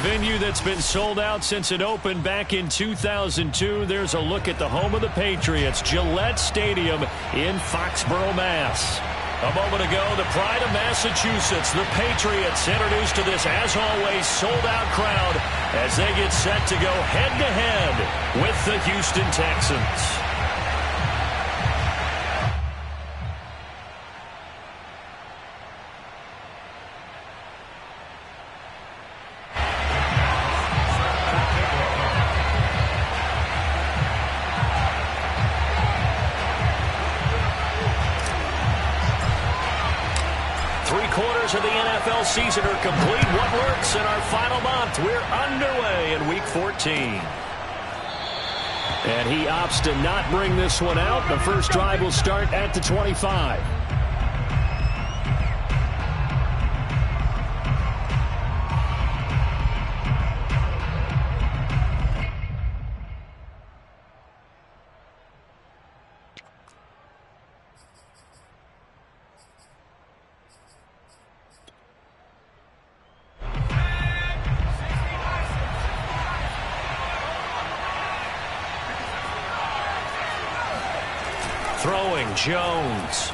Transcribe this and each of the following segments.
venue that's been sold out since it opened back in 2002. There's a look at the home of the Patriots, Gillette Stadium in Foxborough, Mass. A moment ago, the pride of Massachusetts, the Patriots, introduced to this, as always, sold-out crowd as they get set to go head-to-head with the Houston Texans. Of the NFL season are complete. What works in our final month? We're underway in Week 14. And he opts to not bring this one out. The first drive will start at the 25. Throwing, Jones.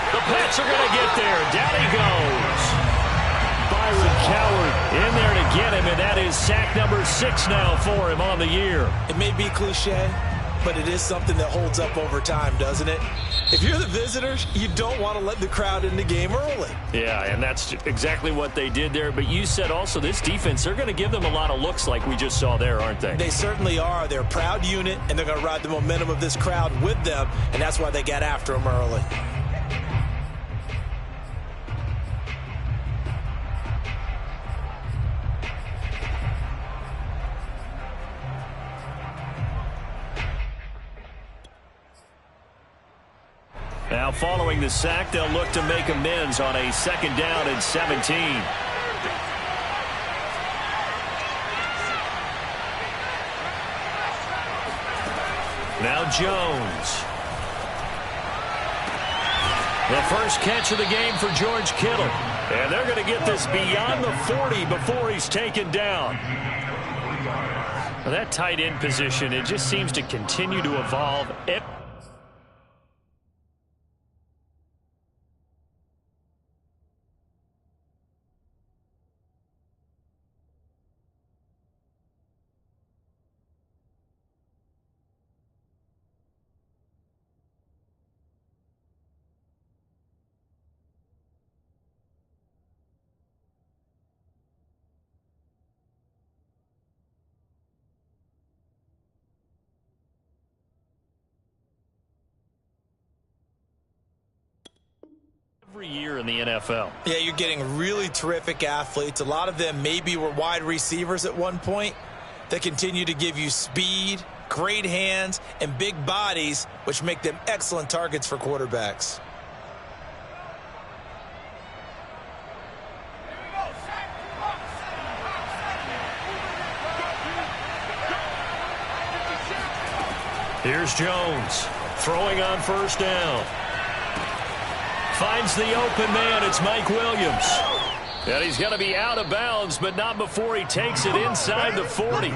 The Pats are going to get there. Down he goes. Byron Coward in there to get him, and that is sack number 6 now for him on the year. It may be cliche, but it is something that holds up over time, doesn't it? If you're the visitors, you don't want to let the crowd in the game early. Yeah, and that's exactly what they did there. But you said also this defense, they're going to give them a lot of looks like we just saw there, aren't they? They certainly are. They're a proud unit, and they're going to ride the momentum of this crowd with them, and that's why they got after them early. Now following the sack, they'll look to make amends on a 2nd down and 17. Now Jones. The first catch of the game for George Kittle. And they're going to get this beyond the 40 before he's taken down. Well, that tight end position, it just seems to continue to evolve. Every year in the NFL. Yeah, you're getting really terrific athletes. A lot of them maybe were wide receivers at one point that continue to give you speed, great hands, and big bodies, which make them excellent targets for quarterbacks. Here's Jones throwing on 1st down. Finds the open man. It's Mike Williams. And he's going to be out of bounds, but not before he takes it inside the 40.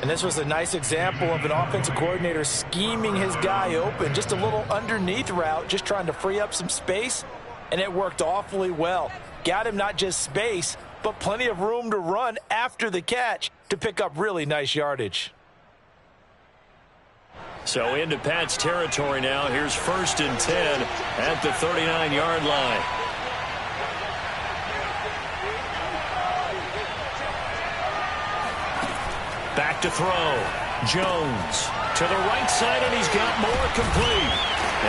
And this was a nice example of an offensive coordinator scheming his guy open. Just a little underneath route, just trying to free up some space, and it worked awfully well. Got him not just space, but plenty of room to run after the catch to pick up really nice yardage. So into Pat's territory now. Here's 1st and 10 at the 39-yard line. Back to throw. Jones to the right side, and he's got more complete.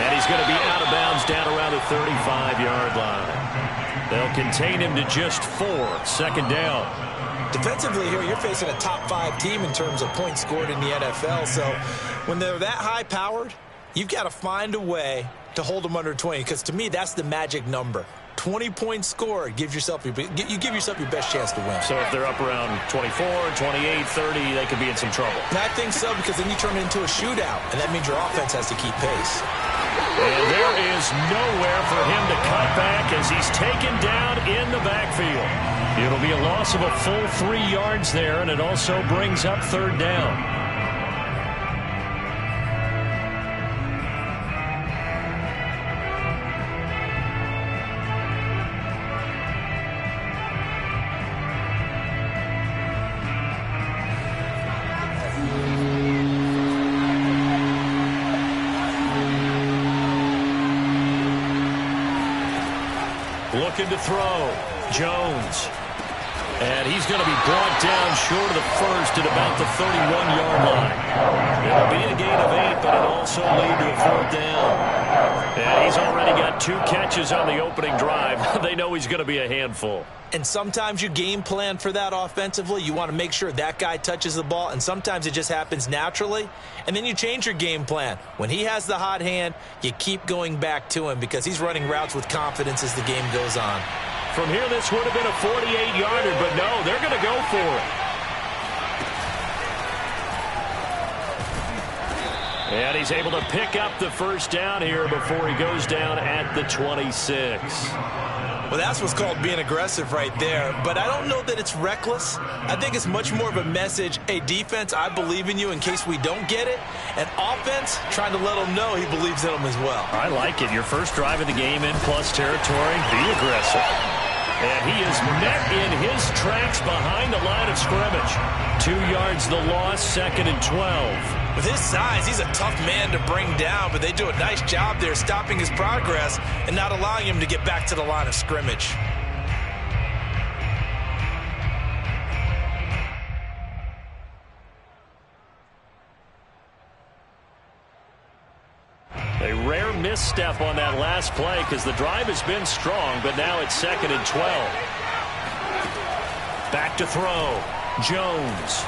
And he's going to be out of bounds down around the 35-yard line. They'll contain him to just 4. 2nd down. Defensively here, you're facing a top 5 team in terms of points scored in the NFL. So when they're that high-powered, you've got to find a way to hold them under 20, because to me, that's the magic number. 20 points scored, you give yourself your best chance to win. So if they're up around 24, 28, 30, they could be in some trouble. And I think so, because then you turn it into a shootout, and that means your offense has to keep pace. And there is nowhere for him to cut back as he's taken down in the backfield. It'll be a loss of a full 3 yards there, and it also brings up 3rd down. Looking to throw. Jones. And he's going to be brought down short of the first at about the 31-yard line. It'll be a gain of 8, but it'll also lead to a 4th down. And he's already got 2 catches on the opening drive. They know he's going to be a handful. And sometimes you game plan for that offensively. You want to make sure that guy touches the ball, and sometimes it just happens naturally. And then you change your game plan. When he has the hot hand, you keep going back to him because he's running routes with confidence as the game goes on. From here, this would have been a 48-yarder, but no, they're going to go for it. And he's able to pick up the 1st down here before he goes down at the 26. Well, that's what's called being aggressive right there. But I don't know that it's reckless. I think it's much more of a message. Hey, defense, I believe in you in case we don't get it. And offense, trying to let them know he believes in them as well. I like it. Your first drive of the game in plus territory, be aggressive. And he is met in his tracks behind the line of scrimmage. 2 yards the loss, 2nd and 12. With his size, he's a tough man to bring down, but they do a nice job there stopping his progress and not allowing him to get back to the line of scrimmage. A rare misstep on that last play because the drive has been strong, but now it's 2nd and 12. Back to throw. Jones.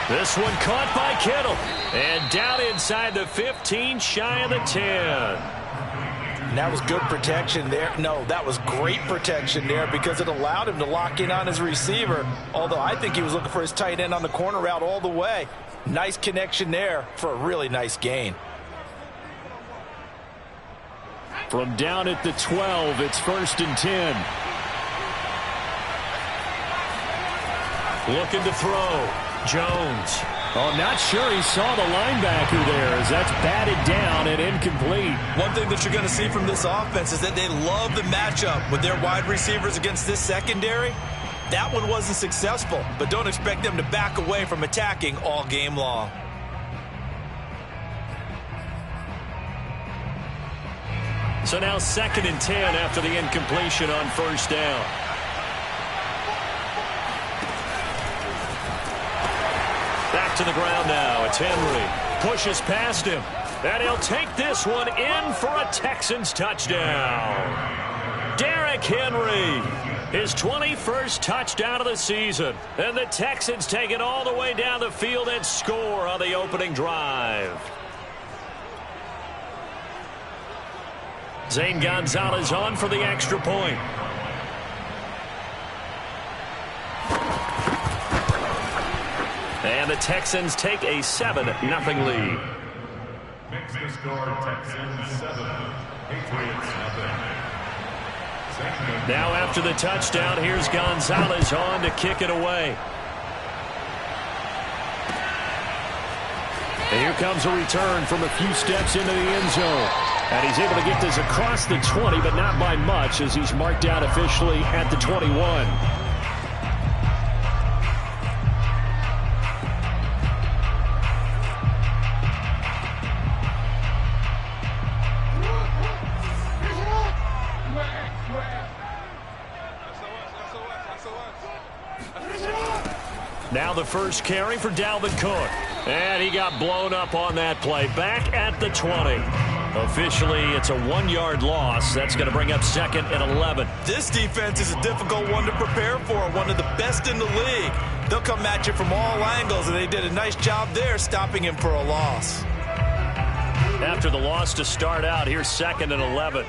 This one caught by Kittle. And down inside the 15, shy of the 10. And that was good protection there. No, that was great protection there because it allowed him to lock in on his receiver. Although I think he was looking for his tight end on the corner route all the way. Nice connection there for a really nice gain. From down at the 12, it's 1st and 10. Looking to throw. Jones. Oh, not sure he saw the linebacker there as that's batted down and incomplete. One thing that you're going to see from this offense is that they love the matchup with their wide receivers against this secondary. That one wasn't successful, but don't expect them to back away from attacking all game long. So now 2nd and 10 after the incompletion on 1st down. Back to the ground now. It's Henry. Pushes past him. And he'll take this one in for a Texans touchdown. Derrick Henry. His 21st touchdown of the season. And the Texans take it all the way down the field and score on the opening drive. Zane Gonzalez on for the extra point. And the Texans take a 7-0 lead. Makes the score Texans 7, Patriots 0. Now after the touchdown, here's Gonzalez on to kick it away. And here comes a return from a few steps into the end zone. And he's able to get this across the 20, but not by much as he's marked out officially at the 21. Now the first carry for Dalvin Cook. And he got blown up on that play. Back at the 20. Officially, it's a 1-yard loss. That's going to bring up 2nd and 11. This defense is a difficult one to prepare for. One of the best in the league. They'll come at you from all angles, and they did a nice job there stopping him for a loss. After the loss to start out, here's 2nd and 11.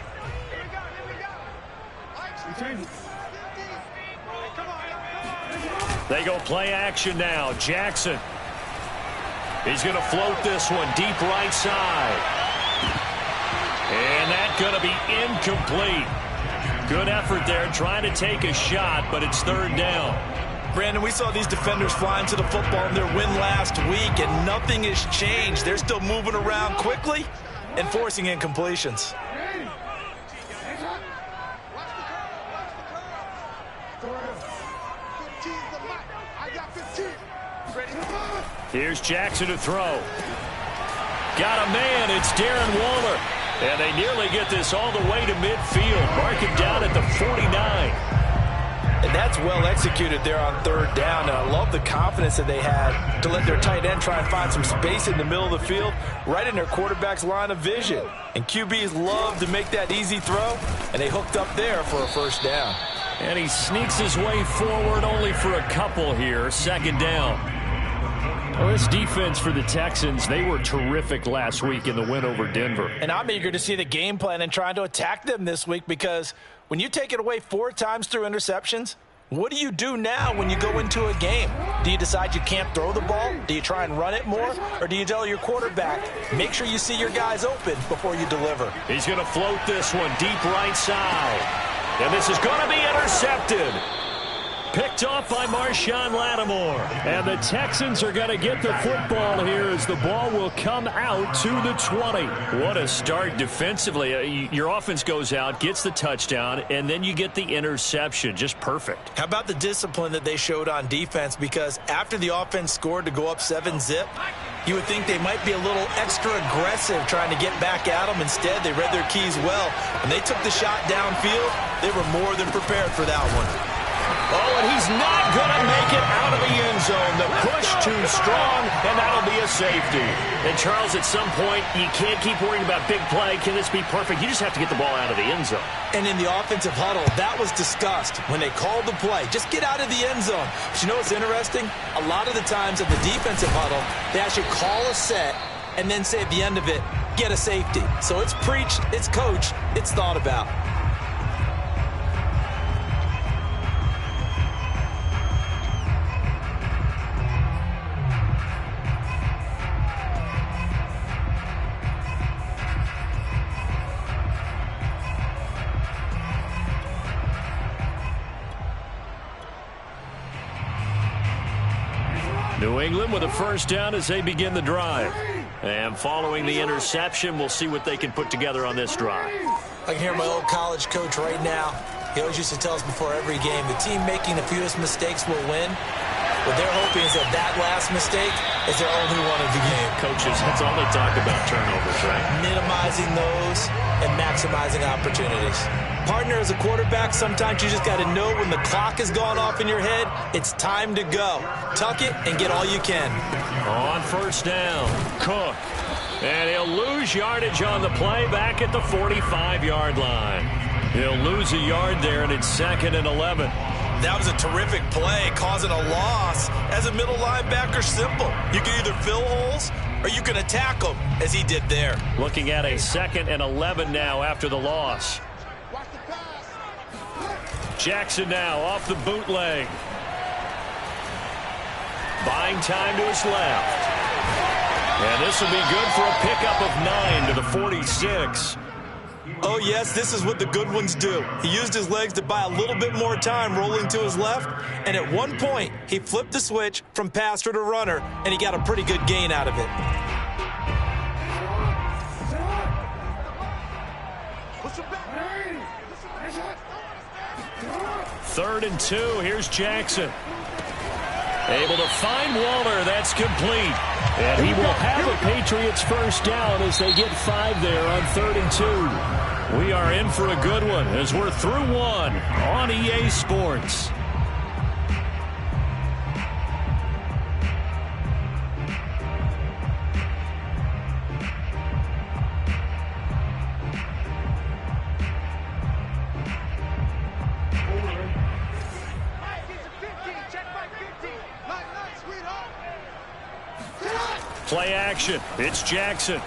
They go play action now. Jackson. He's going to float this one deep right side. going to be incomplete. Good effort there trying to take a shot, but it's third down. Brandon, we saw these defenders flying to the football in their win last week, and nothing has changed. They're still moving around quickly and forcing incompletions. Here's Jackson to throw. Got a man. It's Darren Waller. And they nearly get this all the way to midfield. Mark him down at the 49. And that's well executed there on third down. And I love the confidence that they had to let their tight end try and find some space in the middle of the field, right in their quarterback's line of vision. And QBs love to make that easy throw, and they hooked up there for a first down. And he sneaks his way forward only for a couple here. Second down. Well, this defense for the Texans, they were terrific last week in the win over Denver. And I'm eager to see the game plan and trying to attack them this week, because when you take it away 4 times through interceptions, what do you do now when you go into a game? Do you decide you can't throw the ball? Do you try and run it more? Or do you tell your quarterback, make sure you see your guys open before you deliver? He's going to float this one deep right side. And this is going to be intercepted. Picked off by Marshawn Lattimore. And the Texans are going to get the football here as the ball will come out to the 20. What a start defensively. Your offense goes out, gets the touchdown, and then you get the interception. Just perfect. How about the discipline that they showed on defense? Because after the offense scored to go up 7-zip, you would think they might be a little extra aggressive trying to get back at them. Instead, they read their keys well. When they took the shot downfield, they were more than prepared for that one. Oh, and he's not going to make it out of the end zone. The push too strong, and that'll be a safety. And, Charles, at some point, you can't keep worrying about big play. Can this be perfect? You just have to get the ball out of the end zone. And in the offensive huddle, that was discussed when they called the play. Just get out of the end zone. But you know what's interesting? A lot of the times at the defensive huddle, they actually call a set and then say at the end of it, get a safety. So it's preached, it's coached, it's thought about. New England with a first down as they begin the drive. And following the interception, we'll see what they can put together on this drive. I can hear my old college coach right now. He always used to tell us before every game, the team making the fewest mistakes will win. What they're hoping is that that last mistake is their only one of the game. Coaches, that's all they talk about, turnovers, right? Minimizing those and maximizing opportunities. Partner, as a quarterback, sometimes you just got to know when the clock has gone off in your head, it's time to go. Tuck it and get all you can. On first down, Cook. And he'll lose yardage on the play back at the 45-yard line. He'll lose a yard there, and it's 2nd and 11. That was a terrific play, causing a loss. As a middle linebacker, simple. You can either fill holes or you can attack them, as he did there. Looking at a 2nd and 11 now after the loss. Jackson now off the bootleg. Buying time to his left. And this will be good for a pickup of 9 to the 46. Oh, yes, this is what the good ones do. He used his legs to buy a little bit more time rolling to his left, and at one point, he flipped the switch from passer to runner, and he got a pretty good gain out of it. Third and 2. Here's Jackson. Able to find Waller. That's complete. And he will have a Patriots first down as they get 5 there on 3rd and 2. We are in for a good one as we're through one on EA Sports. Play action. It's Jackson.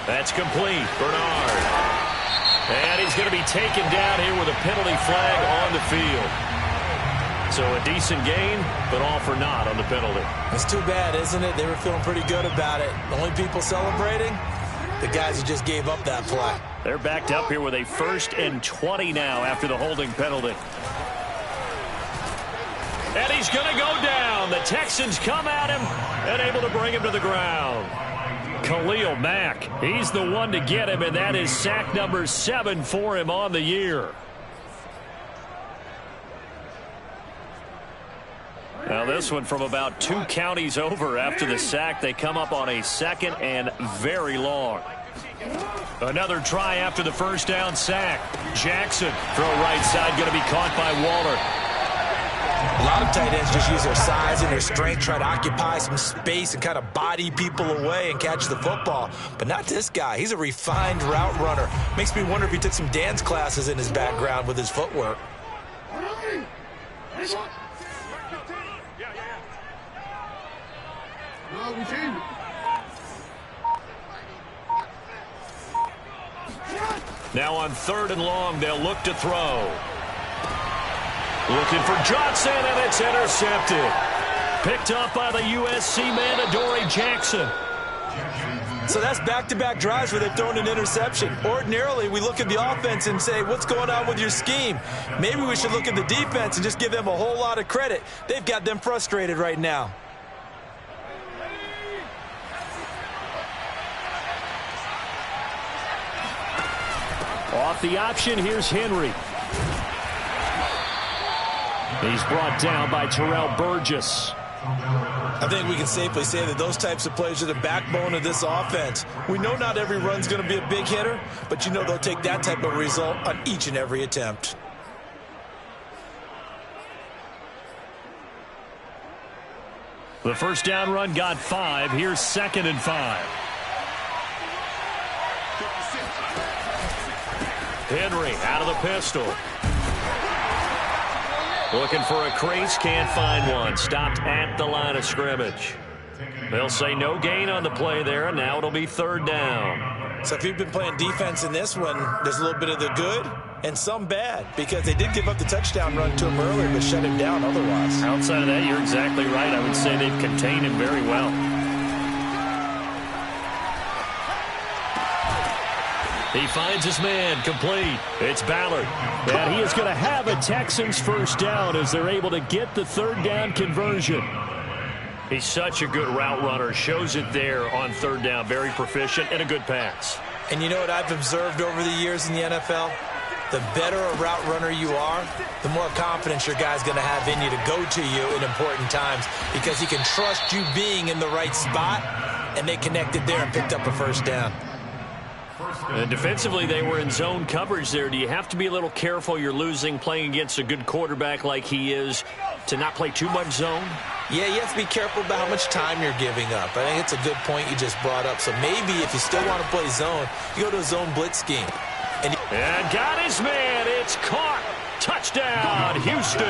That's complete. Bernard. And he's going to be taken down here with a penalty flag on the field. So a decent gain, but all for naught on the penalty. It's too bad, isn't it? They were feeling pretty good about it. The only people celebrating, the guys who just gave up that play. They're backed up here with a 1st and 20 now after the holding penalty. And he's going to go down. The Texans come at him and able to bring him to the ground. Khalil Mack, he's the one to get him, and that is sack number 7 for him on the year. Now this one from about 2 counties over after the sack. They come up on a 2nd and very long. Another try after the 1st down sack. Jackson, throw right side, going to be caught by Waller. A lot of tight ends just use their size and their strength, try to occupy some space and kind of body people away and catch the football. But not this guy. He's a refined route runner. Makes me wonder if he took some dance classes in his background with his footwork. Now on 3rd and long, they'll look to throw. Looking for Johnson, and it's intercepted. Picked up by the USC man, Adoree Jackson. So that's back-to-back drives where they've thrown an interception. Ordinarily, we look at the offense and say, what's going on with your scheme? Maybe we should look at the defense and just give them a whole lot of credit. They've got them frustrated right now. Off the option, here's Henry. He's brought down by Terrell Burgess. I think we can safely say that those types of plays are the backbone of this offense. We know not every run's going to be a big hitter, but you know they'll take that type of result on each and every attempt. The 1st down run got 5. Here's 2nd and 5. Henry out of the pistol. Looking for a crease, can't find one. Stopped at the line of scrimmage. They'll say no gain on the play there, and now it'll be 3rd down. So if you've been playing defense in this one, there's a little bit of the good and some bad, because they did give up the touchdown run to him earlier, but shut him down otherwise. Outside of that, you're exactly right. I would say they've contained him very well. He finds his man, complete. It's Ballard. And he is going to have a Texans 1st down as they're able to get the 3rd down conversion. He's such a good route runner. Shows it there on 3rd down. Very proficient and a good pass. And you know what I've observed over the years in the NFL? The better a route runner you are, the more confidence your guy's going to have in you to go to you in important times, because he can trust you being in the right spot, and they connected there and picked up a 1st down. And defensively, they were in zone coverage there. Do you have to be a little careful? You're losing, playing against a good quarterback like he is, to not play too much zone? Yeah, you have to be careful about how much time you're giving up. I think it's a good point you just brought up. So maybe if you still want to play zone, you go to a zone blitz scheme. And got his man. It's caught. Touchdown, Houston.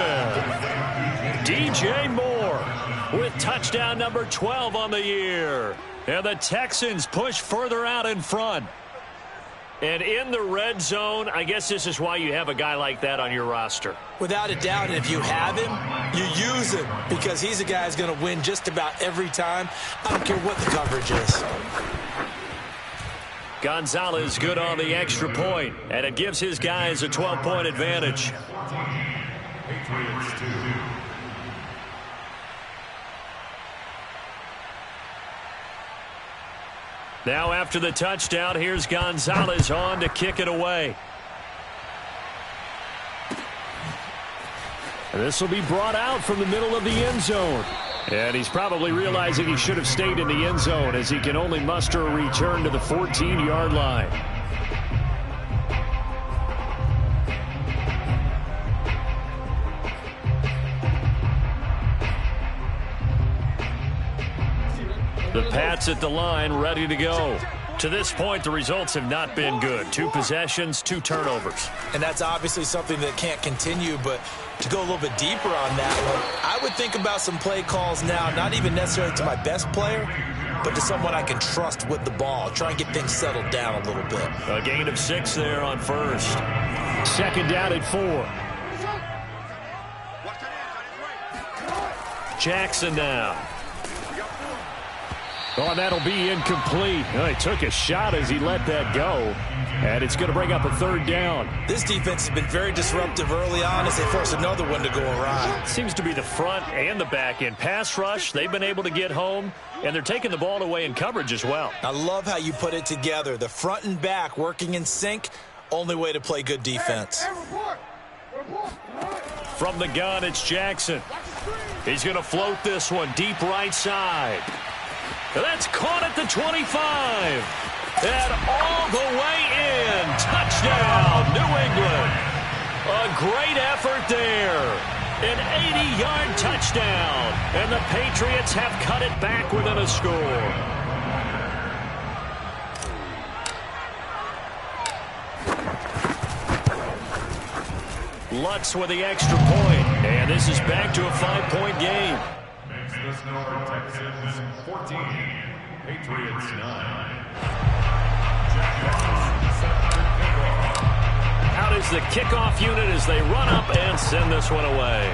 DJ Moore with touchdown number 12 on the year. And the Texans push further out in front. And in the red zone, I guess this is why you have a guy like that on your roster. Without a doubt, and if you have him, you use him, because he's a guy who's going to win just about every time. I don't care what the coverage is. Gonzalez good on the extra point, and it gives his guys a 12-point advantage. Patriots 2. Now after the touchdown, here's Gonzalez on to kick it away. And this will be brought out from the middle of the end zone. And he's probably realizing he should have stayed in the end zone, as he can only muster a return to the 14-yard line. The Pats at the line, ready to go. To this point, the results have not been good. 2 possessions, 2 turnovers. And that's obviously something that can't continue, but to go a little bit deeper on that one, I would think about some play calls now, not even necessarily to my best player, but to someone I can trust with the ball. Try and get things settled down a little bit. A gain of 6 there on 1st. 2nd down at 4. Jackson now. Oh, and that'll be incomplete. Oh, he took a shot as he let that go. And it's going to bring up a third down. This defense has been very disruptive early on as they force another one to go awry. Seems to be the front and the back end. Pass rush, they've been able to get home, and they're taking the ball away in coverage as well. I love how you put it together. The front and back working in sync, only way to play good defense. From the gun, it's Jackson. He's going to float this one deep right side. That's caught at the 25. And all the way in. Touchdown, New England. A great effort there. An 80-yard touchdown. And the Patriots have cut it back within a score. Lutz with the extra point. And this is back to a 5-point game. Makes the score Texans 14, Patriots 9. Out is the kickoff unit as they run up and send this one away.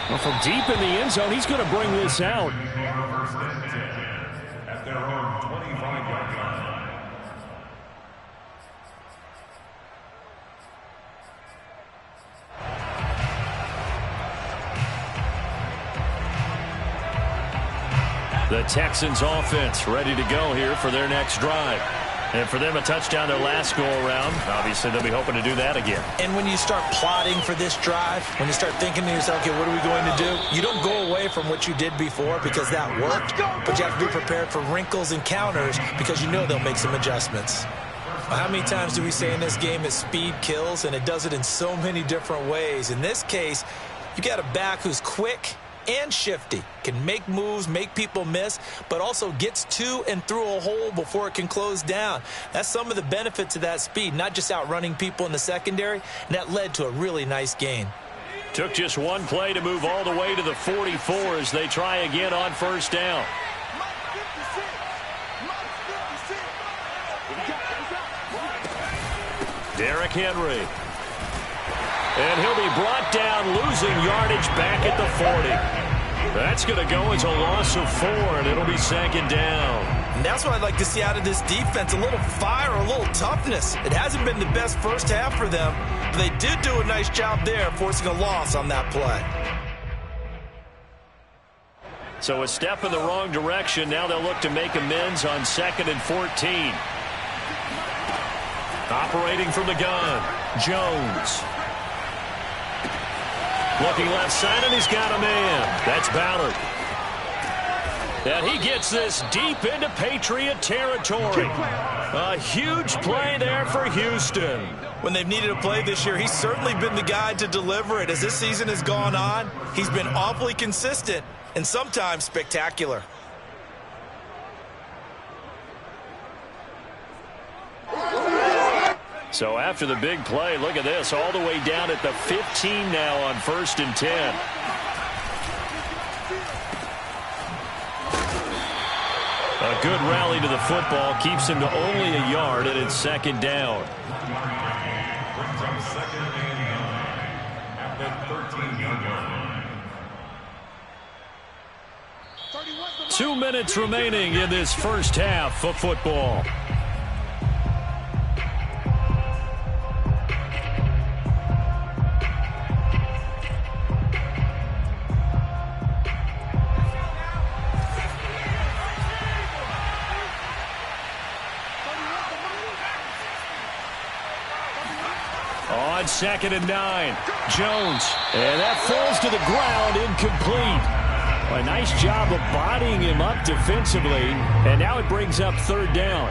Well, from deep in the end zone, he's going to bring this out. First and 10 at their own 25-yard line. The Texans offense ready to go here for their next drive. And for them, a touchdown their last go-around. Obviously, they'll be hoping to do that again. And when you start plotting for this drive, when you start thinking to yourself, okay, what are we going to do? You don't go away from what you did before because that worked, but you have to be prepared for wrinkles and counters because you know they'll make some adjustments. How many times do we say in this game that speed kills, and it does it in so many different ways? In this case, you got a back who's quick and shifty, can make moves, make people miss, but also gets to and through a hole before it can close down. That's some of the benefits of that speed, not just outrunning people in the secondary, and that led to a really nice gain. Took just one play to move all the way to the 44 as they try again on first down. Derrick Henry. And he'll be brought down, losing yardage back at the 40. That's going to go as a loss of 4, and it'll be second down. And that's what I'd like to see out of this defense, a little fire, a little toughness. It hasn't been the best first half for them, but they did do a nice job there, forcing a loss on that play. So a step in the wrong direction. Now they'll look to make amends on 2nd and 14. Operating from the gun, Jones. Looking left side, and he's got a man. That's Ballard. And he gets this deep into Patriot territory. A huge play there for Houston. When they've needed a play this year, he's certainly been the guy to deliver it. As this season has gone on, he's been awfully consistent and sometimes spectacular. So after the big play, look at this, all the way down at the 15 now on 1st and 10. A good rally to the football keeps him to only a yard, and it's second down. Brings up 2nd and 9 at the 13-yard line. 2 minutes remaining in this first half of football. On 2nd and 9, Jones. And that falls to the ground, incomplete. A nice job of bodying him up defensively. And now it brings up 3rd down.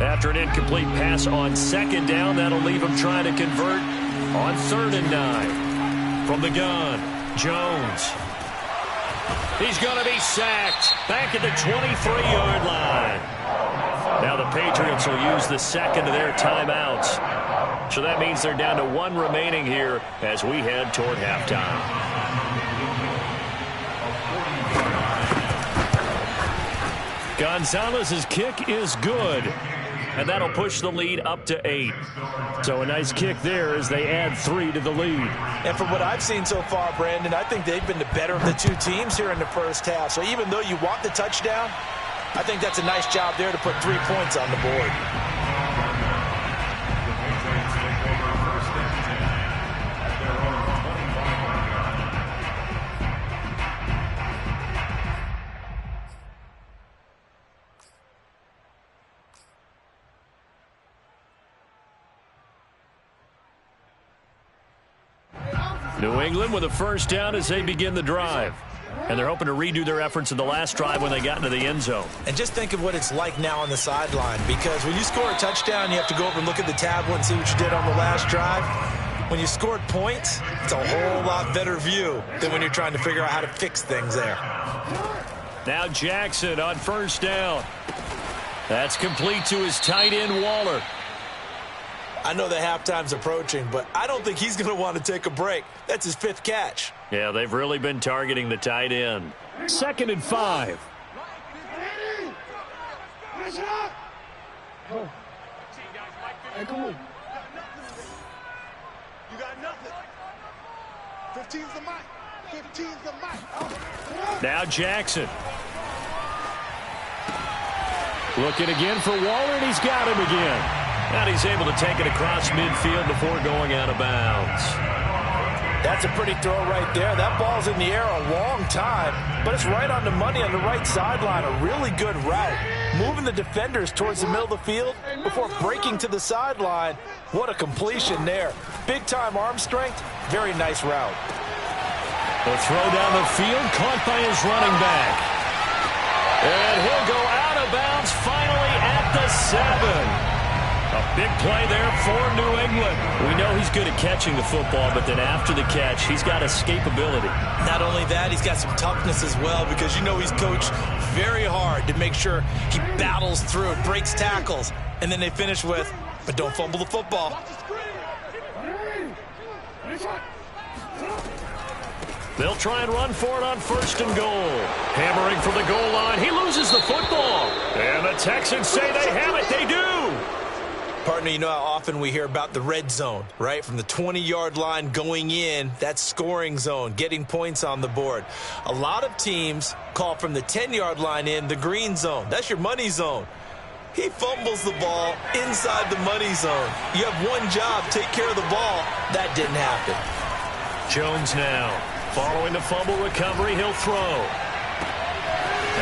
After an incomplete pass on 2nd down, that'll leave him trying to convert on 3rd and 9. From the gun, Jones. He's going to be sacked back at the 23-yard line. Now the Patriots will use the second of their timeouts. So that means they're down to 1 remaining here as we head toward halftime. Gonzalez's kick is good. And that'll push the lead up to 8. So a nice kick there as they add 3 to the lead. And from what I've seen so far, Brandon, I think they've been the better of the two teams here in the first half. So even though you want the touchdown, I think that's a nice job there to put 3 points on the board. New England with a first down as they begin the drive. And they're hoping to redo their efforts in the last drive when they got into the end zone. And just think of what it's like now on the sideline, because when you score a touchdown, you have to go over and look at the tablet and see what you did on the last drive. When you scored points, it's a whole lot better view than when you're trying to figure out how to fix things there. Now Jackson on first down. That's complete to his tight end, Waller. I know that halftime's approaching, but I don't think he's going to want to take a break. That's his 5th catch. Yeah, they've really been targeting the tight end. 2nd and 5. Hey, come on. You got nothing. 15's the mic. 15's the mic. Now Jackson. Looking again for Waller, and he's got him again. And he's able to take it across midfield before going out of bounds. That's a pretty throw right there. That ball's in the air a long time, but it's right on the money on the right sideline. A really good route. Moving the defenders towards the middle of the field before breaking to the sideline. What a completion there. Big-time arm strength. Very nice route. The throw down the field, caught by his running back. And he'll go out of bounds finally at the 7. A big play there for New England. We know he's good at catching the football, but then after the catch, he's got escapability. Not only that, he's got some toughness as well, because you know he's coached very hard to make sure he battles through, breaks tackles, and then they finish with, but don't fumble the football. They'll try and run for it on 1st and goal. Hammering for the goal line. He loses the football. And the Texans say they have it. They do. Partner, you know how often we hear about the red zone, right? From the 20-yard line going in, that's scoring zone, getting points on the board. A lot of teams call from the 10-yard line in the green zone. That's your money zone. He fumbles the ball inside the money zone. You have one job, take care of the ball. That didn't happen. Jones now. Following the fumble recovery, he'll throw.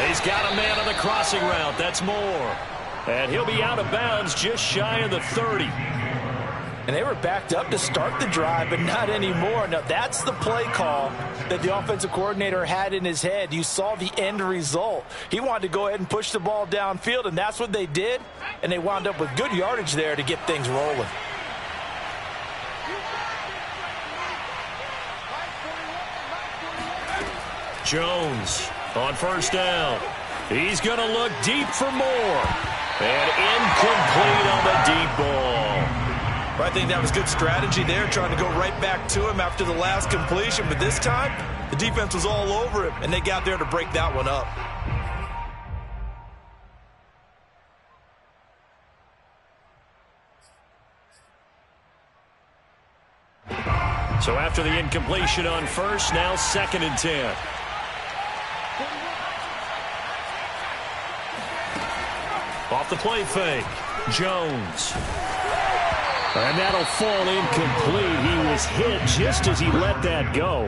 He's got a man on the crossing route. That's Moore. And he'll be out of bounds just shy of the 30. And they were backed up to start the drive, but not anymore. Now, that's the play call that the offensive coordinator had in his head. You saw the end result. He wanted to go ahead and push the ball downfield, and that's what they did. And they wound up with good yardage there to get things rolling. Jones on first down. He's going to look deep for more. And incomplete on the deep ball. I think that was good strategy there, trying to go right back to him after the last completion. But this time, the defense was all over him, and they got there to break that one up. So after the incompletion on first, now 2nd and 10. Off the play fake, Jones. And that'll fall incomplete. He was hit just as he let that go.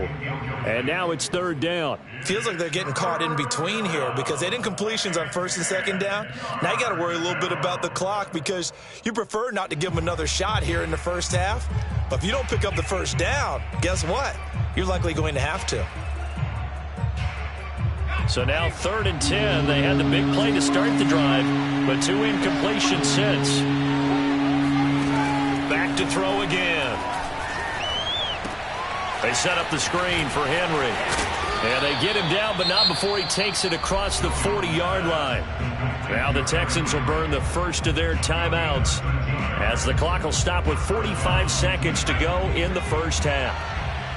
And now it's 3rd down. Feels like they're getting caught in between here because they had incompletions on 1st and 2nd down. Now you got to worry a little bit about the clock because you prefer not to give them another shot here in the first half. But if you don't pick up the 1st down, guess what? You're likely going to have to. So now 3rd and 10. They had the big play to start the drive, but 2 incompletions since. Back to throw again. They set up the screen for Henry. And they get him down, but not before he takes it across the 40-yard line. Now the Texans will burn the first of their timeouts as the clock will stop with 45 seconds to go in the first half.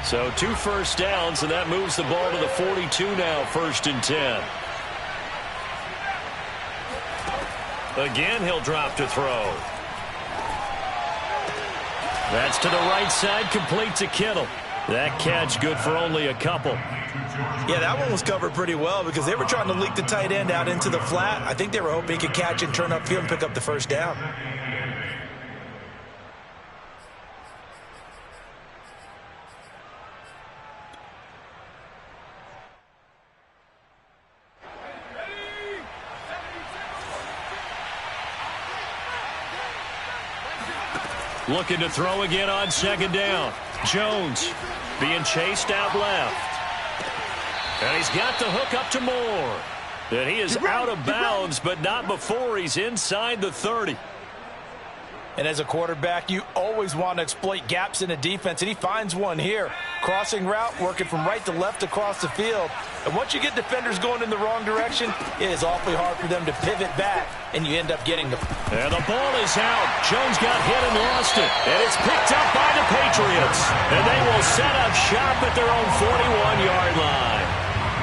So 2 first downs, and that moves the ball to the 42 now, 1st and 10. Again, he'll drop to throw. That's to the right side, complete to Kittle. That catch good for only a couple. Yeah, that one was covered pretty well because they were trying to leak the tight end out into the flat. I think they were hoping he could catch and turn upfield and pick up the first down. Looking to throw again on second down. Jones being chased out left. And he's got the hook up to Moore. And he is out of bounds, but not before he's inside the 30. And as a quarterback, you always want to exploit gaps in a defense, and he finds one here. Crossing route, working from right to left across the field. And once you get defenders going in the wrong direction, it is awfully hard for them to pivot back, and you end up getting the... And the ball is out. Jones got hit and lost it. And it's picked up by the Patriots. And they will set up shop at their own 41-yard line.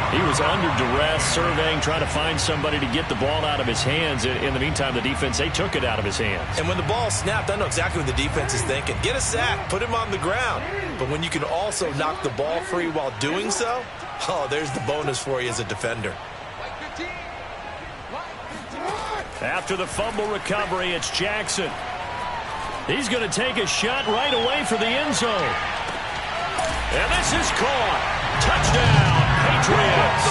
He was under duress, surveying, trying to find somebody to get the ball out of his hands. In the meantime, the defense, they took it out of his hands. And when the ball snapped, I know exactly what the defense is thinking. Get a sack, put him on the ground. But when you can also knock the ball free while doing so, oh, there's the bonus for you as a defender. After the fumble recovery, it's Jackson. He's going to take a shot right away for the end zone. And this is caught. Touchdown, Patriots.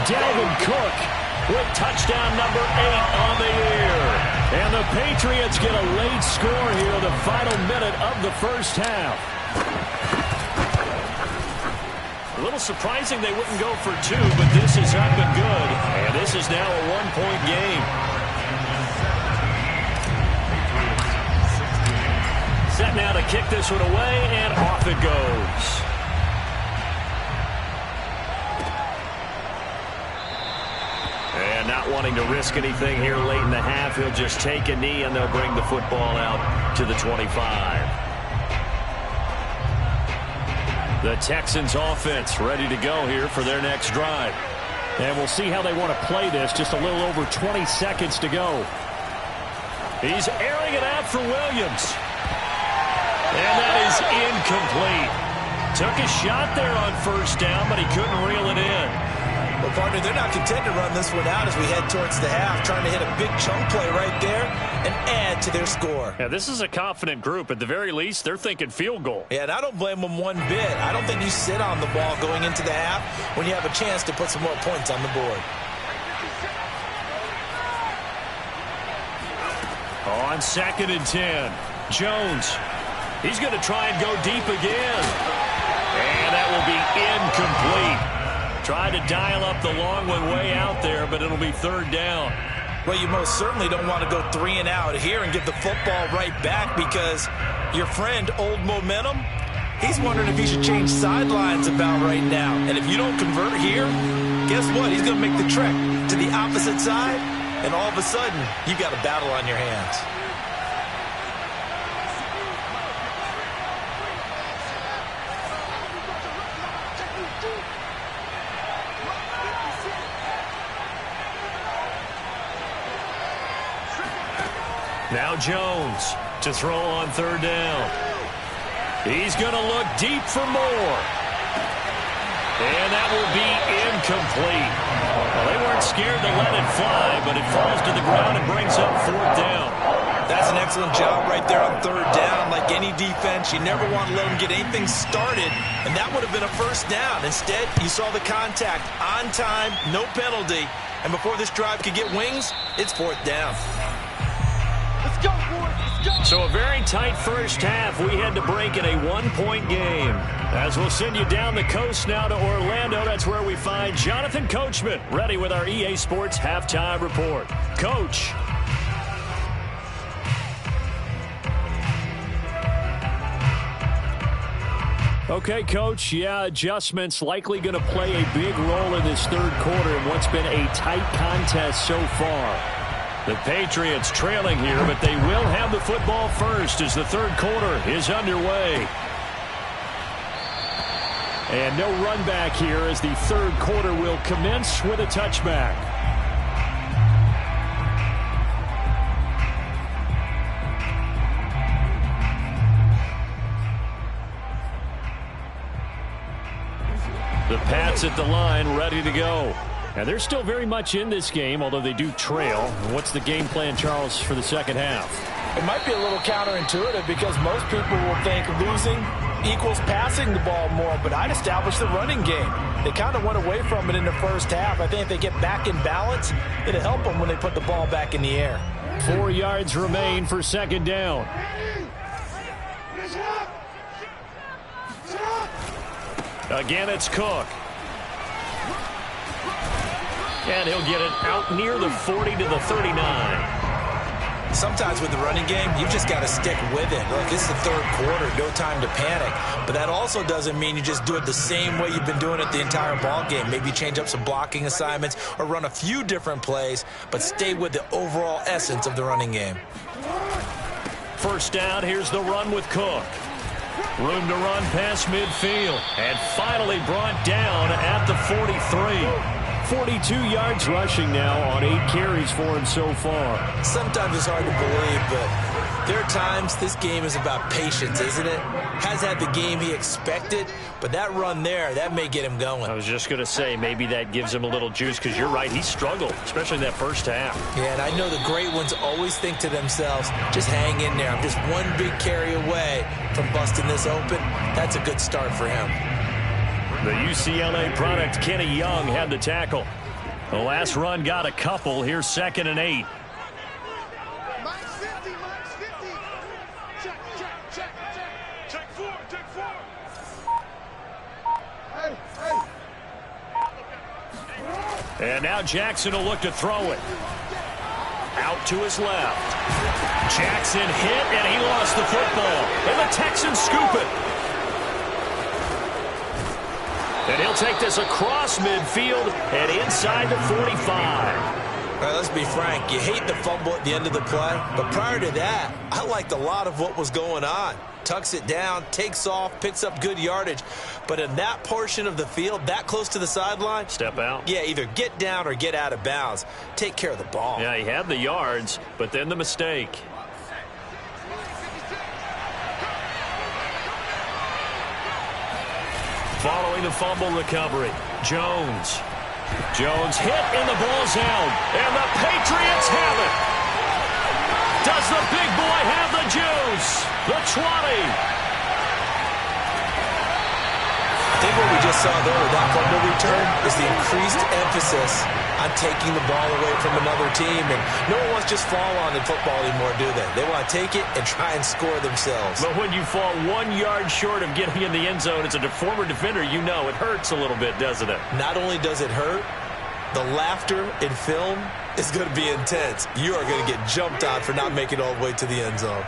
Dalvin Cook with touchdown number 8 on the year. And the Patriots get a late score here in the final minute of the first half. A little surprising they wouldn't go for 2, but this is up and good. And this is now a 1-point game. Set now to kick this one away, and off it goes. And not wanting to risk anything here late in the half, he'll just take a knee, and they'll bring the football out to the 25. The Texans offense ready to go here for their next drive. And we'll see how they want to play this. Just a little over 20 seconds to go. He's airing it out for Williams. And that is incomplete. Took a shot there on first down, but he couldn't reel it in. Well, partner, they're not content to run this one out as we head towards the half, trying to hit a big chunk play right there and add to their score. Yeah, this is a confident group. At the very least, they're thinking field goal. Yeah, and I don't blame them one bit. I don't think you sit on the ball going into the half when you have a chance to put some more points on the board. On 2nd and 10, Jones. He's going to try and go deep again. And that will be incomplete. Tried to dial up the long one way out there, but it'll be 3rd down. Well, you most certainly don't want to go 3 and out here and give the football right back because your friend, Old Momentum, he's wondering if he should change sidelines about right now. And if you don't convert here, guess what? He's going to make the trek to the opposite side, and all of a sudden, you've got a battle on your hands. Now Jones to throw on 3rd down. He's going to look deep for more. And that will be incomplete. Well, they weren't scared to let it fly, but it falls to the ground and brings up 4th down. That's an excellent job right there on 3rd down. Like any defense, you never want to let them get anything started, and that would have been a 1st down. Instead, you saw the contact on time, no penalty, and before this drive could get wings, it's 4th down. So a very tight first half. We had to break in a 1-point game. As we'll send you down the coast now to Orlando, that's where we find Jonathan Coachman ready with our EA Sports Halftime Report. Coach. Okay, Coach, yeah, adjustments likely going to play a big role in this 3rd quarter in what's been a tight contest so far. The Patriots trailing here, but they will have the football first as the 3rd quarter is underway. And no run back here as the 3rd quarter will commence with a touchback. The Pats at the line, ready to go. And they're still very much in this game, although they do trail. What's the game plan, Charles, for the second half? It might be a little counterintuitive because most people will think losing equals passing the ball more, but I'd establish the running game. They kind of went away from it in the first half. I think if they get back in balance, it'll help them when they put the ball back in the air. 4 yards remain for second down. Again, it's Cook. And he'll get it out near the 40 to the 39. Sometimes with the running game, you've just got to stick with it. Look, this is the third quarter, no time to panic. But that also doesn't mean you just do it the same way you've been doing it the entire ball game. Maybe change up some blocking assignments or run a few different plays, but stay with the overall essence of the running game. First down, here's the run with Cook. Room to run past midfield. And finally brought down at the 43. 42 yards rushing now on 8 carries for him so far. Sometimes it's hard to believe, but there are times this game is about patience, isn't it? Has had the game he expected, but that run there, that may get him going. I was just going to say, maybe that gives him a little juice, because you're right, he struggled, especially in that first half. Yeah, and I know the great ones always think to themselves, just hang in there. I'm just one big carry away from busting this open. That's a good start for him. The UCLA product, Kenny Young, had the tackle. The last run got a couple. Here's 2nd and 8. Mike's 50, Mike's 50. Check, check, check, check. Check 4, check 4. Hey, hey. And now Jackson will look to throw it. Out to his left. Jackson hit, and he lost the football. And the Texans scoop it. And he'll take this across midfield and inside the 45. All right, let's be frank. You hate the fumble at the end of the play, but prior to that, I liked a lot of what was going on. Tucks it down, takes off, picks up good yardage. But in that portion of the field, that close to the sideline, step out. Yeah, either get down or get out of bounds. Take care of the ball. Yeah, he had the yards, but then the mistake. Following the fumble recovery, Jones hit and the ball's out. And the Patriots have it. Does the big boy have the juice? The 20. I think what we just saw there with that fumble return is the increased emphasis on taking the ball away from another team. And no one wants to just fall on in football anymore, do they? They want to take it and try and score themselves. But when you fall 1 yard short of getting in the end zone as a former defender, you know it hurts a little bit, doesn't it? Not only does it hurt, the laughter in film is going to be intense. You are going to get jumped on for not making it all the way to the end zone.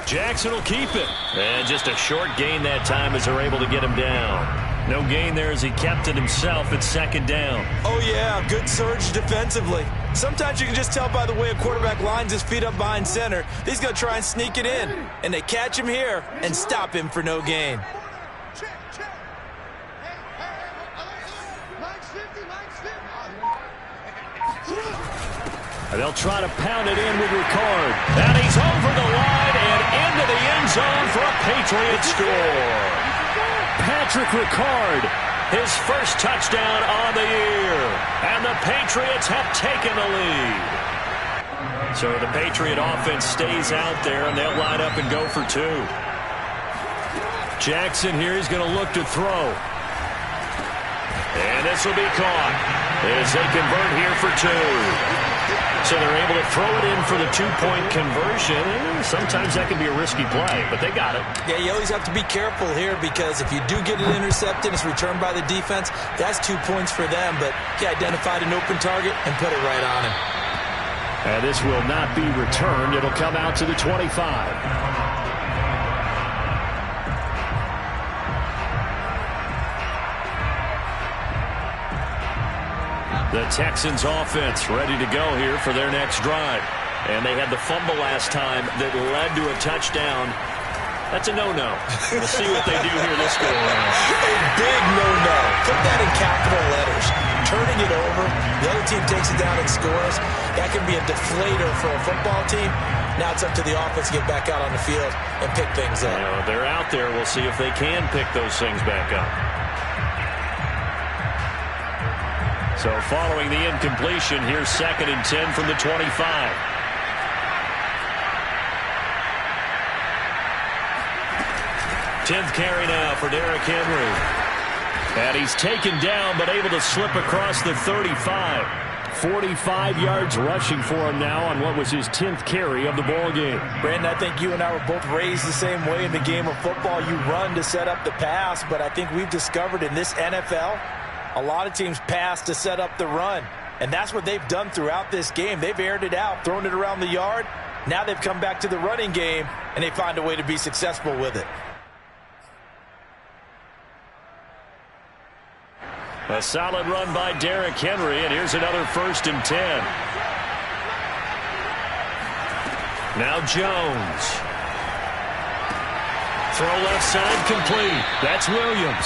Jackson will keep it. And just a short gain that time as they're able to get him down. No gain there as he kept it himself at 2nd down. Oh, yeah, good surge defensively. Sometimes you can just tell by the way a quarterback lines his feet up behind center. He's going to try and sneak it in. And they catch him here and stop him for no gain. Check, check. Hey, Mike's 50, Mike's 50. And they'll try to pound it in with Ricard. And he's over the line and into the end zone for a Patriot score. Patrick Ricard, his first touchdown on the year. And the Patriots have taken the lead. So the Patriot offense stays out there, and they'll line up and go for 2. Jackson here is going to look to throw. And this will be caught as they convert here for 2. So they're able to throw it in for the 2-point conversion. Sometimes that can be a risky play, but they got it. Yeah, you always have to be careful here because if you do get it intercepted, it's returned by the defense, that's 2 points for them. But he identified an open target and put it right on him. And this will not be returned. It'll come out to the 25. The Texans offense ready to go here for their next drive. And they had the fumble last time that led to a touchdown. That's a no-no. We'll see what they do here this go around. A big no-no. Put that in capital letters. Turning it over, the other team takes it down and scores. That can be a deflator for a football team. Now it's up to the offense to get back out on the field and pick things up. You know, they're out there. We'll see if they can pick those things back up. So following the incompletion, here's 2nd and 10 from the 25. 10th carry now for Derrick Henry. And he's taken down, but able to slip across the 35. 45 yards rushing for him now on what was his 10th carry of the ball game. Brandon, I think you and I were both raised the same way in the game of football. You run to set up the pass, but I think we've discovered in this NFL, a lot of teams pass to set up the run. And that's what they've done throughout this game. They've aired it out, thrown it around the yard. Now they've come back to the running game, and they find a way to be successful with it. A solid run by Derrick Henry, and here's another 1st and 10. Now Jones. Throw left side complete. That's Williams.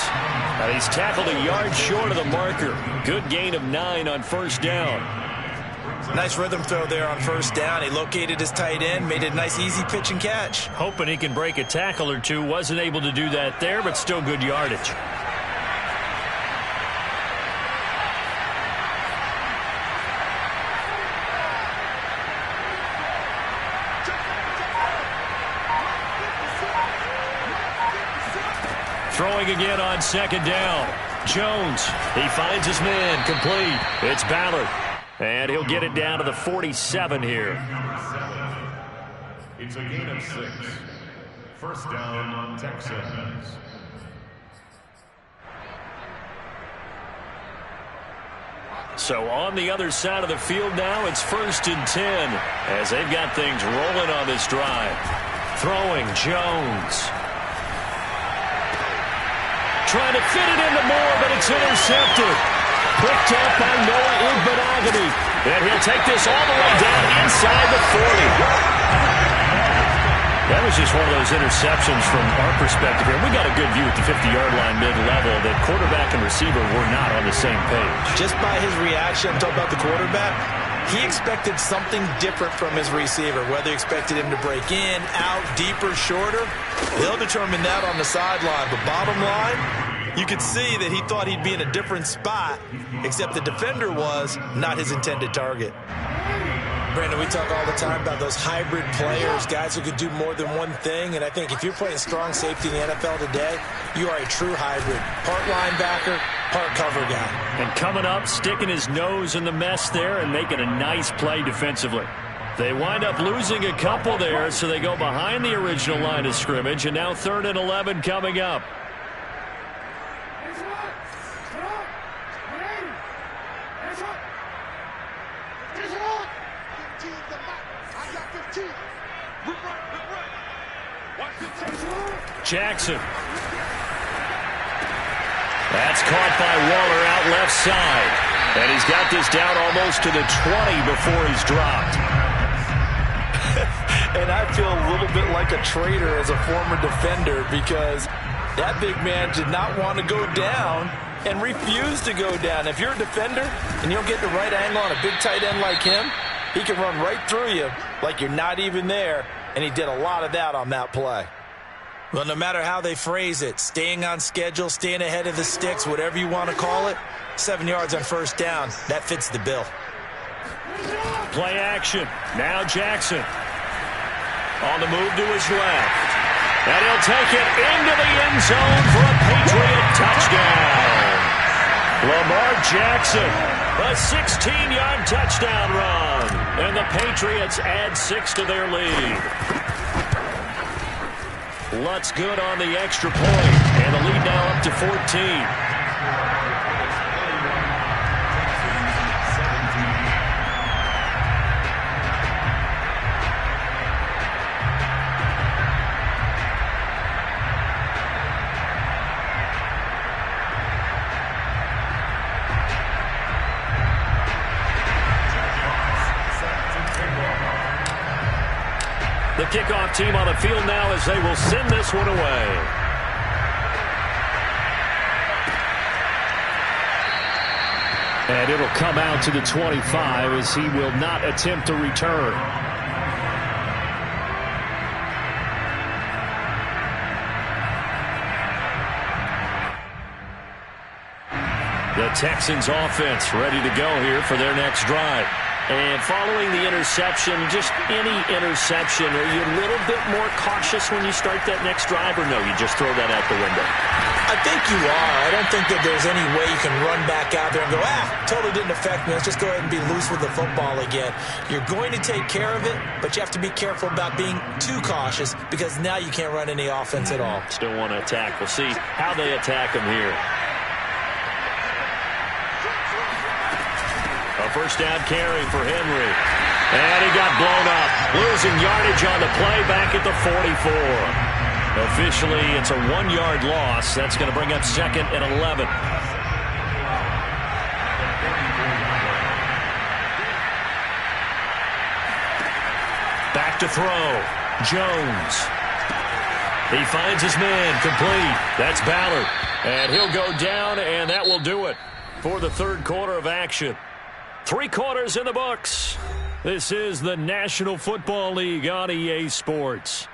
And he's tackled a yard short of the marker. Good gain of 9 on 1st down. Nice rhythm throw there on 1st down. He located his tight end, made it a nice easy pitch and catch. Hoping he can break a tackle or two. Wasn't able to do that there, but still good yardage. Throwing again on 2nd down. Jones, he finds his man, complete. It's Ballard. And he'll get it down to the 47 here. It's a gain of 6. 1st down, Texans. So on the other side of the field now, it's 1st and 10 as they've got things rolling on this drive. Throwing, Jones. Trying to fit it into Moore, but it's intercepted. Picked up by Noah Igbinoghene. And he'll take this all the way down inside the 40. That was just one of those interceptions from our perspective here. We got a good view at the 50-yard line mid-level that quarterback and receiver were not on the same page. Just by his reaction, I'm talking about the quarterback, he expected something different from his receiver, whether he expected him to break in, out, deeper, shorter. They'll determine that on the sideline. But bottom line, you could see that he thought he'd be in a different spot, except the defender was not his intended target. Brandon, we talk all the time about those hybrid players, guys who could do more than one thing. And I think if you're playing strong safety in the NFL today, you are a true hybrid. Part linebacker, part cover guy. And coming up, sticking his nose in the mess there and making a nice play defensively. They wind up losing a couple there, so they go behind the original line of scrimmage. And now 3rd and 11 coming up. Jackson. That's caught by Waller out left side. And he's got this down almost to the 20 before he's dropped. And I feel a little bit like a traitor as a former defender because that big man did not want to go down and refused to go down. If you're a defender and you don't get the right angle on a big tight end like him, he can run right through you like you're not even there. And he did a lot of that on that play. Well, no matter how they phrase it, staying on schedule, staying ahead of the sticks, whatever you want to call it, 7 yards on 1st down, that fits the bill. Play action. Now Jackson. On the move to his left. And he'll take it into the end zone for a Patriot touchdown. Lamar Jackson, a 16-yard touchdown run. And the Patriots add 6 to their lead. Lutz good on the extra point, and the lead now up to 14. The kickoff team on the field now as they will send this one away. And it'll come out to the 25 as he will not attempt to return. The Texans offense ready to go here for their next drive. And following the interception, just any interception, are you a little bit more cautious when you start that next drive, or no, you just throw that out the window? I think you are. I don't think that there's any way you can run back out there and go, totally didn't affect me. Let's just go ahead and be loose with the football again. You're going to take care of it, but you have to be careful about being too cautious because now you can't run any offense at all. Still want to attack. We'll see how they attack him here. A first down carry for Henry. And he got blown up. Losing yardage on the play back at the 44. Officially, it's a 1-yard loss. That's going to bring up 2nd and 11. Back to throw. Jones. He finds his man. Complete. That's Ballard. And he'll go down, and that will do it for the third quarter of action. 3 quarters in the books. This is the National Football League on EA Sports.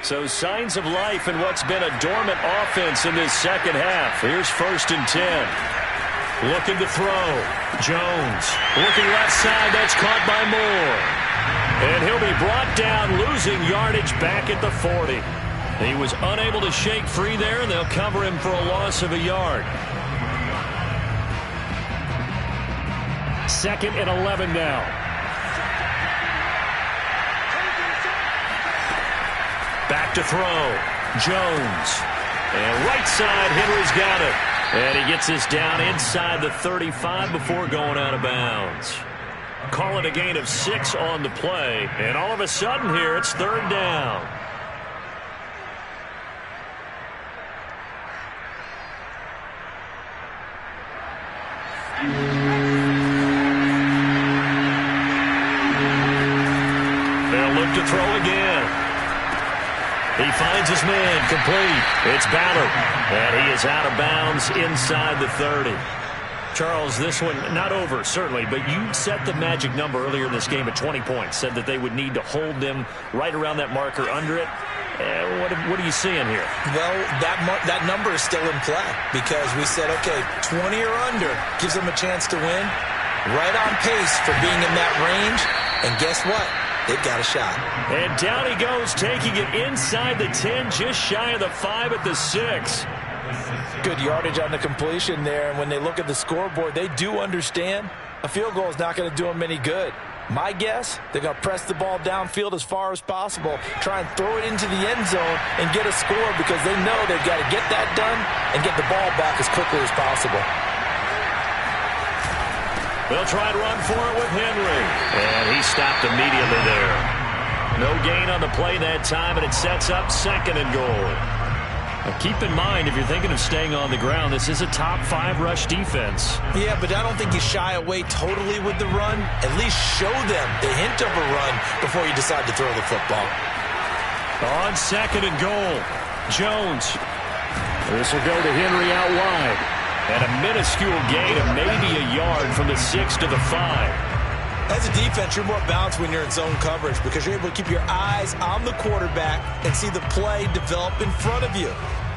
So signs of life in what's been a dormant offense in this second half. Here's 1st and 10. Looking to throw. Jones looking left side. That's caught by Moore. And he'll be brought down, losing yardage back at the 40. He was unable to shake free there, and they'll cover him for a loss of a yard. 2nd and 11 now. Back to throw. Jones. And right side, Henry's got it. And he gets this down inside the 35 before going out of bounds. Call it a gain of 6 on the play. And all of a sudden here, it's 3rd down. They'll look to throw again. He finds his man. Complete. It's Ballard. And he is out of bounds inside the 30. Charles, this one not over, certainly, but you set the magic number earlier in this game at 20 points. Said that they would need to hold them right around that marker under it. What are you seeing here? Well, that number is still in play because we said, okay, 20 or under gives them a chance to win. Right on pace for being in that range. And guess what? They've got a shot. And down he goes, taking it inside the 10, just shy of the 5 at the 6. Good yardage on the completion there. And when they look at the scoreboard, they do understand a field goal is not going to do them any good. My guess, they're going to press the ball downfield as far as possible, try and throw it into the end zone and get a score because they know they've got to get that done and get the ball back as quickly as possible. They'll try and run for it with Henry. And he stopped immediately there. No gain on the play that time, and it sets up 2nd and goal. Now keep in mind, if you're thinking of staying on the ground, this is a top 5 rush defense. Yeah, but I don't think you shy away totally with the run. At least show them the hint of a run before you decide to throw the football. On 2nd and goal, Jones. This will go to Henry out wide. And a minuscule gain of maybe a yard from the 6 to the 5. As a defense, you're more balanced when you're in zone coverage because you're able to keep your eyes on the quarterback and see the play develop in front of you.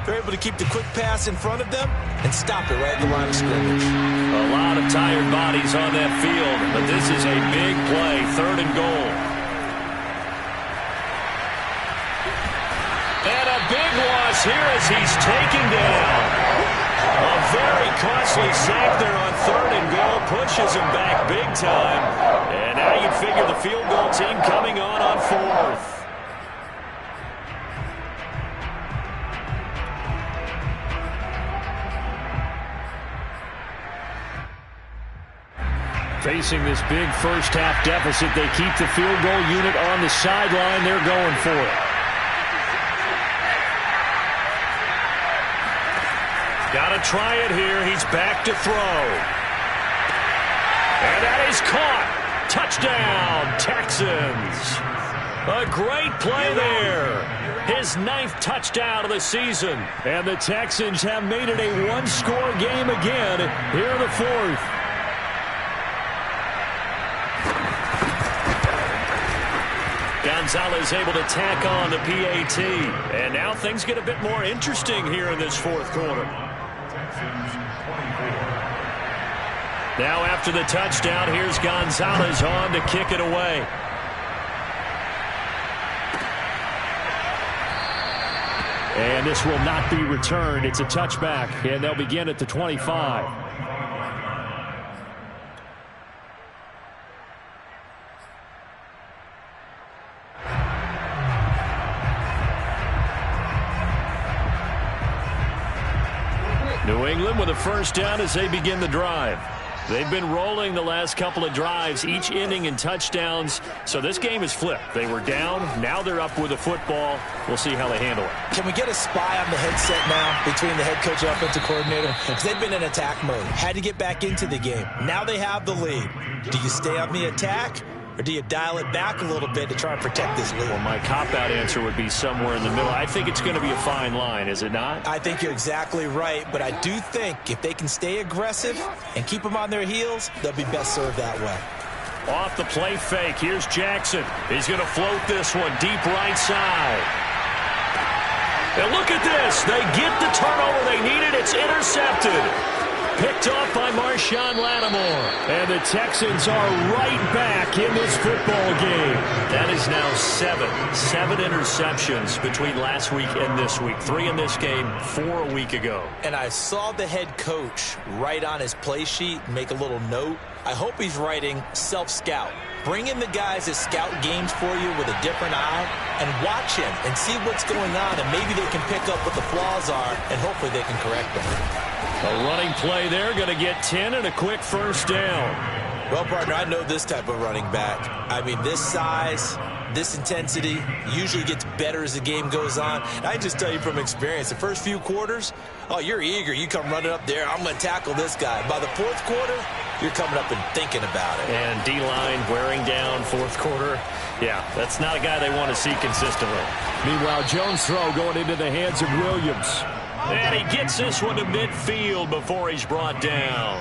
They're able to keep the quick pass in front of them and stop it right at the line of scrimmage. A lot of tired bodies on that field, but this is a big play, 3rd and goal. And a big loss here as he's taken down. A very costly sack there on 3rd and goal, pushes him back big time. And now you figure the field goal team coming on 4th. Facing this big first half deficit, they keep the field goal unit on the sideline. They're going for it. Gonna try it here. He's back to throw. And that is caught. Touchdown, Texans. A great play there. His 9th touchdown of the season. And the Texans have made it a one-score game again here in the 4th. Gonzalez able to tack on the PAT. And now things get a bit more interesting here in this 4th quarter. Now after the touchdown, here's Gonzalez on to kick it away. And this will not be returned. It's a touchback, and they'll begin at the 25. New England with a first down as they begin the drive. They've been rolling the last couple of drives, each ending in touchdowns. So this game is flipped. They were down. Now they're up with the football. We'll see how they handle it. Can we get a spy on the headset now between the head coach and offensive coordinator? Because they've been in attack mode. Had to get back into the game. Now they have the lead. Do you stay on the attack? Or do you dial it back a little bit to try and protect this lead? Well, my cop-out answer would be somewhere in the middle. I think it's going to be a fine line, is it not? I think you're exactly right, but I do think if they can stay aggressive and keep them on their heels, they'll be best served that way. Off the play fake, here's Jackson. He's going to float this one deep right side. And look at this. They get the turnover they needed. It's intercepted. Picked off by Marshawn Lattimore. And the Texans are right back in this football game. That is now 7 interceptions between last week and this week. 3 in this game, 4 a week ago. And I saw the head coach write on his play sheet, make a little note. I hope he's writing self-scout. Bring in the guys that scout games for you with a different eye and watch him and see what's going on, and maybe they can pick up what the flaws are, and hopefully they can correct them. A running play there, going to get 10 and a quick first down. Well, partner, I know this type of running back. I mean, this size, this intensity usually gets better as the game goes on. And I can just tell you from experience, the first few quarters, oh, you're eager. You come running up there, I'm going to tackle this guy. By the 4th quarter, you're coming up and thinking about it. And D-line wearing down 4th quarter. Yeah, that's not a guy they want to see consistently. Meanwhile, Jones' throw going into the hands of Williams. And he gets this one to midfield before he's brought down.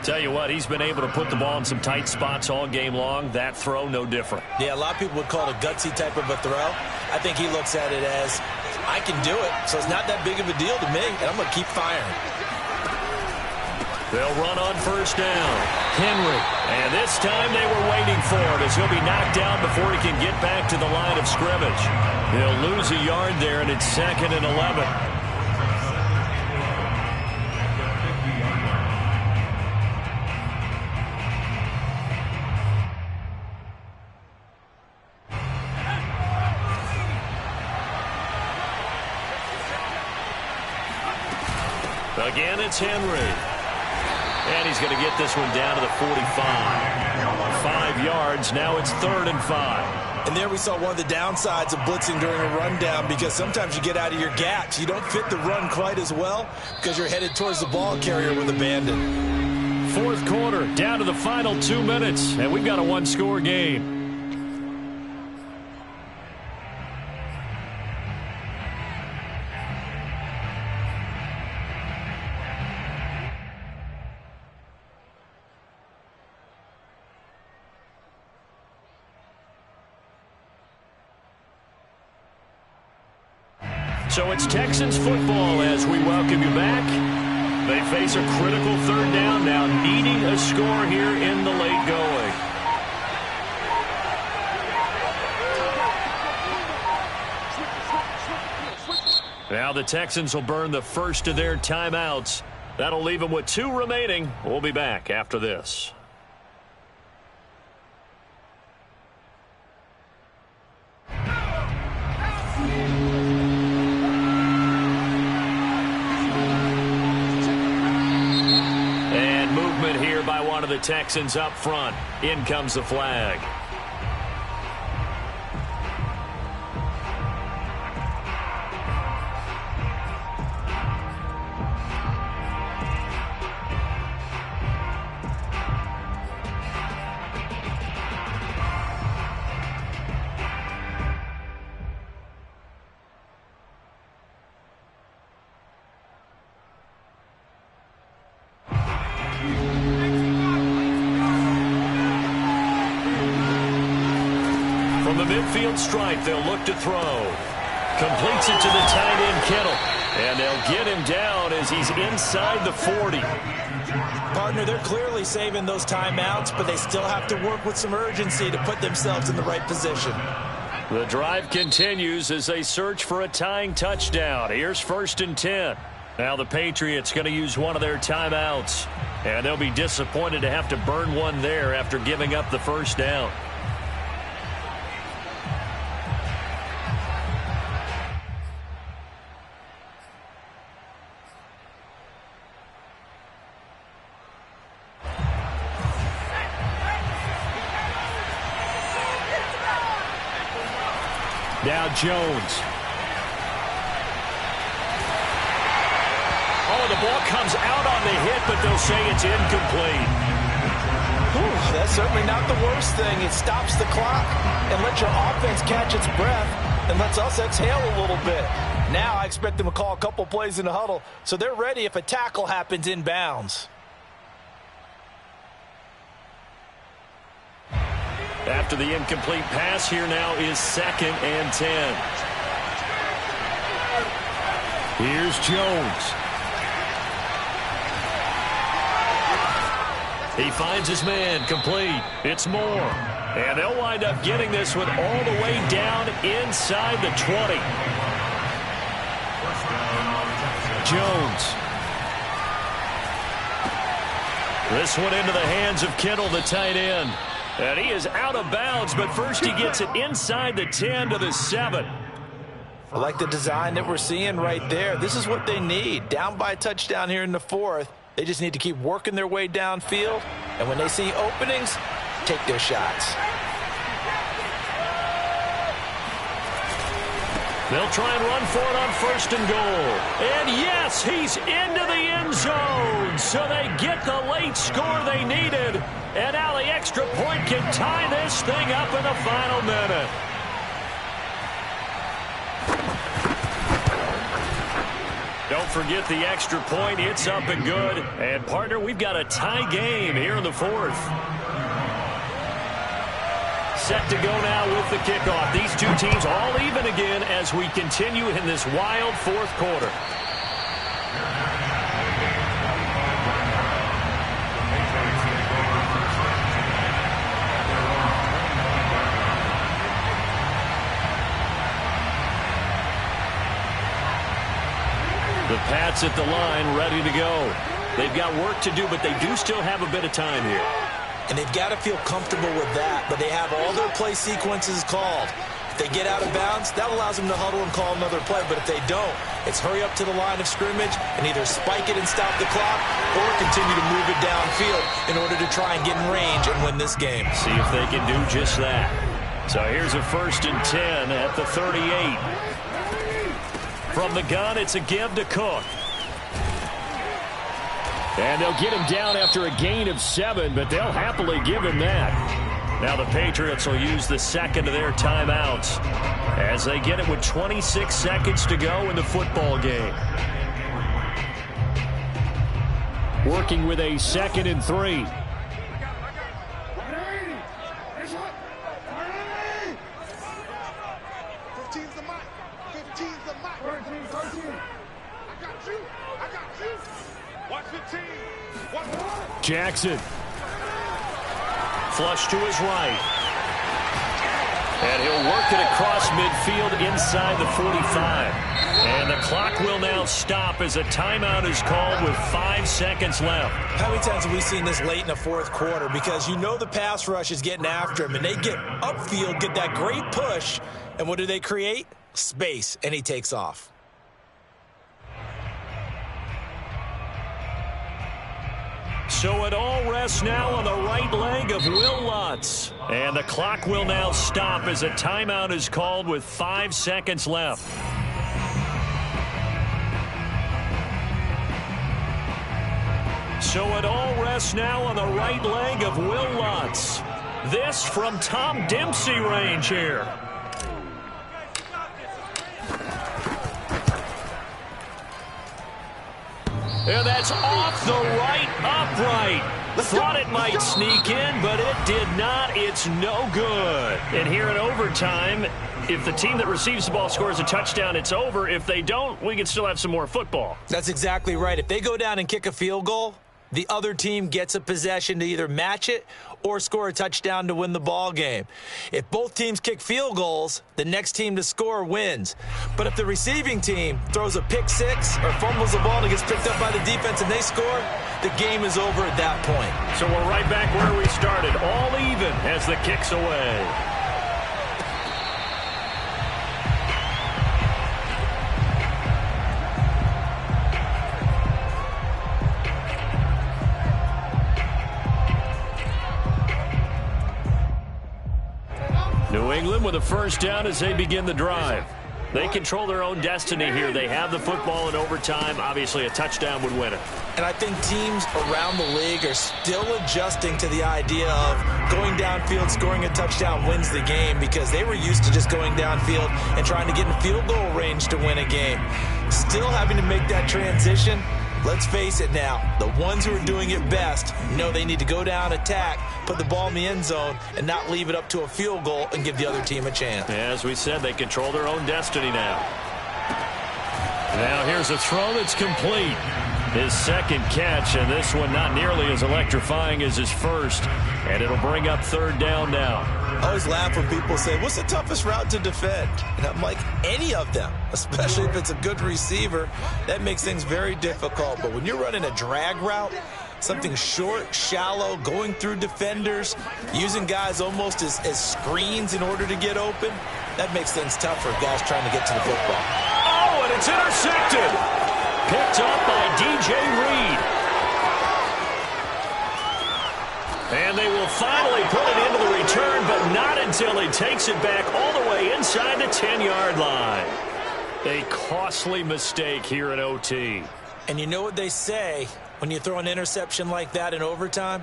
Tell you what, he's been able to put the ball in some tight spots all game long. That throw, no different. Yeah, a lot of people would call it a gutsy type of a throw. I think he looks at it as, I can do it, so it's not that big of a deal to me, and I'm going to keep firing. They'll run on first down. Henry. And this time they were waiting for him as he'll be knocked down before he can get back to the line of scrimmage. They'll lose a yard there, and it's 2nd and 11. Again, it's Henry. And he's going to get this one down to the 45. 5 yards. Now it's 3rd and 5. And there we saw one of the downsides of blitzing during a rundown, because sometimes you get out of your gaps. You don't fit the run quite as well because you're headed towards the ball carrier with abandon. 4th quarter, down to the final 2 minutes, and we've got a one-score game. So it's Texans football as we welcome you back. They face a critical 3rd down now, needing a score here in the late going. Now the Texans will burn the first of their timeouts. That'll leave them with 2 remaining. We'll be back after this. Here by one of the Texans up front. In comes the flag. From the midfield stripe, they'll look to throw. Completes it to the tight end, Kittle. And they'll get him down as he's inside the 40. Partner, they're clearly saving those timeouts, but they still have to work with some urgency to put themselves in the right position. The drive continues as they search for a tying touchdown. Here's 1st and 10. Now the Patriots going to use one of their timeouts. And they'll be disappointed to have to burn one there after giving up the first down. Now Jones. Oh, the ball comes out on the hit, but they'll say it's incomplete. Whew, that's certainly not the worst thing. It stops the clock and lets your offense catch its breath and lets us exhale a little bit. Now I expect them to call a couple plays in the huddle, so they're ready if a tackle happens inbounds. After the incomplete pass, here now is 2nd and 10. Here's Jones. He finds his man, complete. It's Moore. And they'll wind up getting this one all the way down inside the 20. Jones. This one into the hands of Kittle, the tight end. And he is out of bounds, but first he gets it inside the 10 to the 7. I like the design that we're seeing right there. This is what they need. Down by a touchdown here in the 4th. They just need to keep working their way downfield. And when they see openings, take their shots. They'll try and run for it on 1st and goal. And yes, he's into the end zone. So they get the late score they needed. And now the extra point can tie this thing up in the final minute. Don't forget the extra point. It's up and good. And, partner, we've got a tie game here in the 4th. Set to go now with the kickoff. These two teams all even again as we continue in this wild 4th quarter. The Pats at the line, ready to go. They've got work to do, but they do still have a bit of time here. And they've got to feel comfortable with that, but they have all their play sequences called. If they get out of bounds, that allows them to huddle and call another play. But if they don't, it's hurry up to the line of scrimmage and either spike it and stop the clock or continue to move it downfield in order to try and get in range and win this game. See if they can do just that. So here's a 1st and 10 at the 38. From the gun, it's a give to Cook. And they'll get him down after a gain of 7, but they'll happily give him that. Now the Patriots will use the 2nd of their timeouts as they get it with 26 seconds to go in the football game. Working with a 2nd and 3. Jackson. Flush to his right. And he'll work it across midfield inside the 45. And the clock will now stop as a timeout is called with 5 seconds left. How many times have we seen this late in the 4th quarter? Because you know the pass rush is getting after him, and they get upfield, get that great push, and what do they create? Space, and he takes off. So it all rests now on the right leg of Will Lutz. And the clock will now stop as a timeout is called with 5 seconds left. So it all rests now on the right leg of Will Lutz. This from Tom Dempsey range here. And that's off the right upright. Thought it might sneak in, but it did not. It's no good. And here in overtime, if the team that receives the ball scores a touchdown, it's over. If they don't, we can still have some more football. That's exactly right. If they go down and kick a field goal, the other team gets a possession to either match it or score a touchdown to win the ball game. If both teams kick field goals, the next team to score wins. But if the receiving team throws a pick six or fumbles the ball and it gets picked up by the defense and they score, the game is over at that point. So we're right back where we started, all even as the kick's away. New England with a first down as they begin the drive. They control their own destiny here. They have the football in overtime. Obviously, a touchdown would win it. And I think teams around the league are still adjusting to the idea of going downfield, scoring a touchdown wins the game, because they were used to just going downfield and trying to get in field goal range to win a game. Still having to make that transition. Let's face it now, the ones who are doing it best know they need to go down, attack, put the ball in the end zone, and not leave it up to a field goal and give the other team a chance. As we said, they control their own destiny now. Now here's a throw that's complete. His second catch, and this one not nearly as electrifying as his first. And it'll bring up third down now. I always laugh when people say, what's the toughest route to defend? And I'm like, any of them, especially if it's a good receiver. That makes things very difficult. But when you're running a drag route, something short, shallow, going through defenders, using guys almost as screens in order to get open, that makes things tough for guys trying to get to the football. Oh, and it's intercepted. Picked up by DJ Reed. And they will finally put it into the return, but not until he takes it back all the way inside the 10-yard line. A costly mistake here in OT. And you know what they say, when you throw an interception like that in overtime,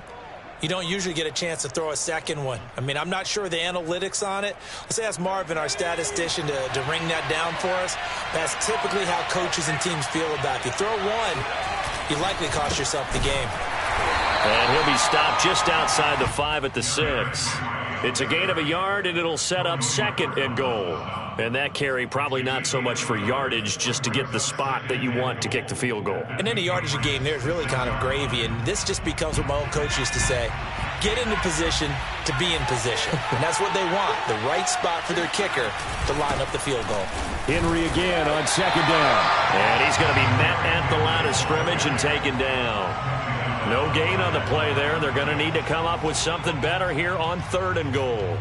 you don't usually get a chance to throw a second one. I mean, I'm not sure the analytics on it. Let's ask Marvin, our statistician, to ring that down for us. That's typically how coaches and teams feel about it. If you throw one, you likely cost yourself the game. And he'll be stopped just outside the 5 at the 6. It's a gain of a yard, and it'll set up second and goal. And that carry probably not so much for yardage, just to get the spot that you want to kick the field goal. And any yardage game there is really kind of gravy, and this just becomes what my old coach used to say. Get into position to be in position. And that's what they want, the right spot for their kicker to line up the field goal. Henry again on second down. And he's going to be met at the line of scrimmage and taken down. No gain on the play there. They're going to need to come up with something better here on third and goal.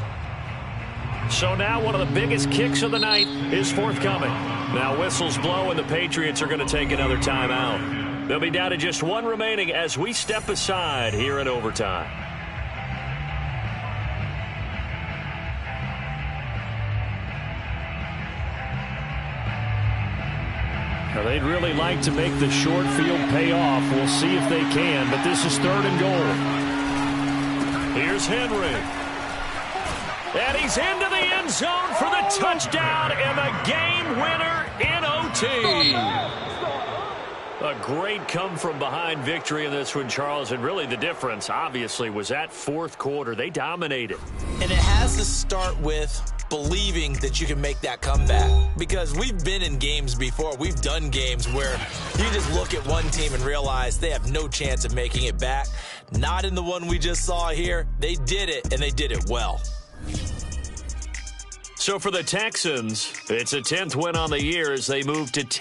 So now one of the biggest kicks of the night is forthcoming. Now whistles blow and the Patriots are going to take another timeout. They'll be down to just one remaining as we step aside here in overtime. Now they'd really like to make the short field pay off. We'll see if they can, but this is third and goal. Here's Henry. And he's into the end zone for the touchdown and the game winner in OT. A great come-from-behind victory in this one, Charles, and really the difference, obviously, was that fourth quarter. They dominated. And it has to start with believing that you can make that comeback, because we've been in games before. We've done games where you just look at one team and realize they have no chance of making it back. Not in the one we just saw here. They did it, and they did it well. So for the Texans, it's a 10th win on the year as they move to 10.